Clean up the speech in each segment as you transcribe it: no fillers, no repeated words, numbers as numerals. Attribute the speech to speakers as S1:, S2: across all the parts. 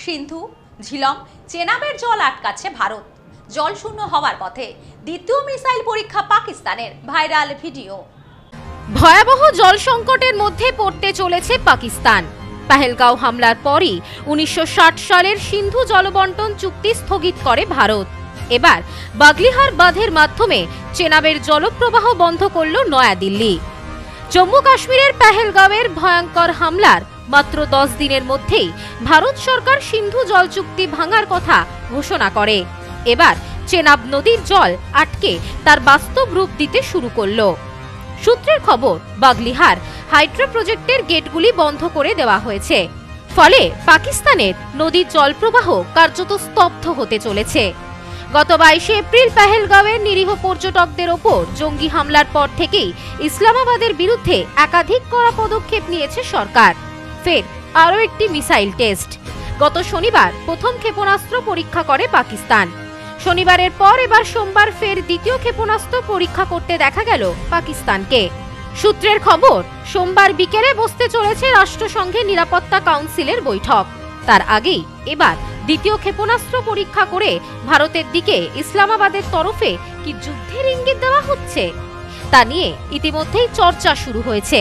S1: সিন্ধু, ঝিলম, চেনাবের জল আটকাচ্ছে ভারত। জল শূন্য হওয়ার পথে দ্বিতীয় মিসাইল পরীক্ষা পাকিস্তানের, ভাইরাল ভিডিও।
S2: ভয়াবহ জল সংকটের মধ্যে পড়তে চলেছে পাকিস্তান। পেহেলগাঁও হামলার পরই 1960 সালের সিন্ধু জলবন্টন চুক্তি স্থগিত করে ভারত। এবার বাগলিহার বাঁধের মাধ্যমে চেনাবের জলপ্রবাহ বন্ধ করল নয়াদিল্লি। জম্মু কাশ্মীরের পেহেলগাঁওয়ের ভয়ঙ্কর হামলার মাত্র 10 দিনের মধ্যেই ভারত সরকার সিন্ধু জল চুক্তি ভাঙার কথা ঘোষণা করে। এবার চেনাব নদীর জল আটকে তার বাস্তব রূপ দিতে শুরু করল। সূত্রের খবর, বাগলিহার হাইড্রো প্রজেক্টের গেটগুলি বন্ধ করে দেওয়া হয়েছে। ফলে পাকিস্তানের নদীর জলপ্রবাহ কার্যত স্তব্ধ হতে চলেছে। গত 22 এপ্রিল পেহেলগাঁওয়ের নিরীহ পর্যটকদের ওপর জঙ্গি হামলার পর থেকেই ইসলামাবাদের বিরুদ্ধে একাধিক কড়া পদক্ষেপ নিয়েছে সরকার। ফের আরও একটি মিসাইল টেস্ট। গত শনিবার প্রথম ক্ষেপণাস্ত্র পরীক্ষা করে পাকিস্তান। শনিবারের পর এবার সোমবার ফের দ্বিতীয় ক্ষেপণাস্ত্র পরীক্ষা করতে দেখা গেল পাকিস্তানকে। সূত্রের খবর, সোমবার বিকেলে বসতে চলেছে রাষ্ট্রসংঘের নিরাপত্তা কাউন্সিলের বৈঠক। তার আগেই এবার দ্বিতীয় ক্ষেপণাস্ত্র পরীক্ষা করে ভারতের দিকে ইসলামাবাদের তরফে কি যুদ্ধের ইঙ্গিত দেওয়া হচ্ছে তা নিয়ে ইতিমধ্যেই চর্চা শুরু হয়েছে।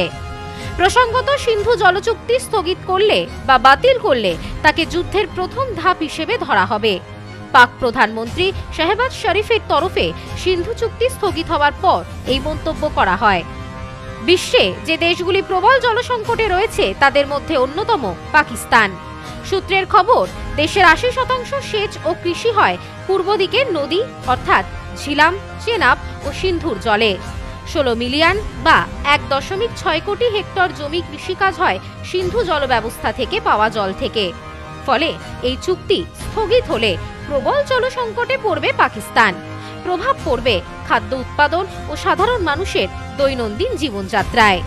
S2: প্রসঙ্গত, সিন্ধু জলচুক্তি স্থগিত করলে বা বাতিল করলে তাকে যুদ্ধের প্রথম ধাপ হিসেবে ধরা হবে। পাক প্রধানমন্ত্রী শাহবাজ শরীফের তরফে সিন্ধু চুক্তি স্থগিত হওয়ার পর এই মন্তব্য করা হয়। বিশ্বে যে দেশগুলি প্রবল জলসংকটে রয়েছে তাদের মধ্যে অন্যতম পাকিস্তান। সূত্রের খবর, দেশের 80% সেচ ও কৃষি হয় পূর্ব দিকের নদী অর্থাৎ ঝিলাম, চেনাব ও সিন্ধুর জলে। 16 মিলিয়ন বা 1.6 কোটি হেক্টর জমি কৃষিকাজ হয় সিন্ধু জলব্যবস্থা থেকে পাওয়া জল থেকে। ফলে এই চুক্তি স্থগিত হলে প্রবল জলসংকটে পড়বে পাকিস্তান। প্রভাব পড়বে খাদ্য উৎপাদন ও সাধারণ মানুষের দৈনন্দিন জীবনযাত্রায়।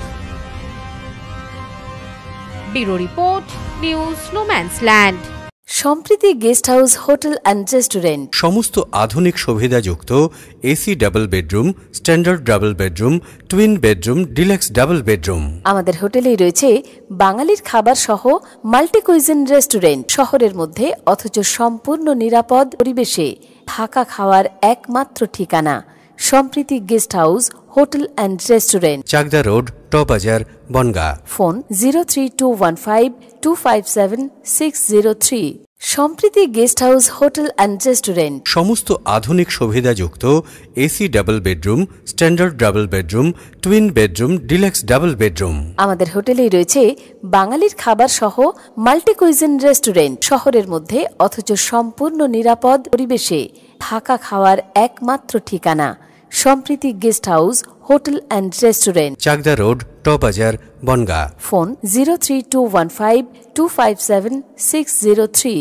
S2: Bureau report, news no man's land.
S3: Sampriti guest house, hotel and restaurant.
S4: সমস্ত আধুনিক সুবিধাযুক্ত AC double bedroom, standard double bedroom, twin bedroom, deluxe double bedroom.
S3: আমাদের হোটেলেই রয়েছে বাঙালির খাবার সহ মাল্টি কুইজিন রেস্টুরেন্ট। শহরের মধ্যে অথচ সম্পূর্ণ নিরাপদ পরিবেশে থাকা খাওয়ার একমাত্র ঠিকানা Sampriti guest house, hotel and restaurant,
S4: Chakdah road, টবাজার, Bongaon.
S3: Phone 03215257603। Sampriti guest house, hotel and restaurant.
S4: সমস্ত আধুনিক সুবিধাযুক্ত AC double bedroom, standard double bedroom, twin bedroom, deluxe double bedroom.
S3: আমাদের হোটেলেই রয়েছে বাঙালির খাবার সহ মাল্টি কুইজিন রেস্টুরেন্ট। শহরের মধ্যে অথচ সম্পূর্ণ নিরাপদ পরিবেশে থাকা খাওয়ার একমাত্র ঠিকানা Sampriti guest house, hotel and restaurant,
S4: Chakdah road, টবাজার, বনগাঁ।
S3: ফোন 03215257603।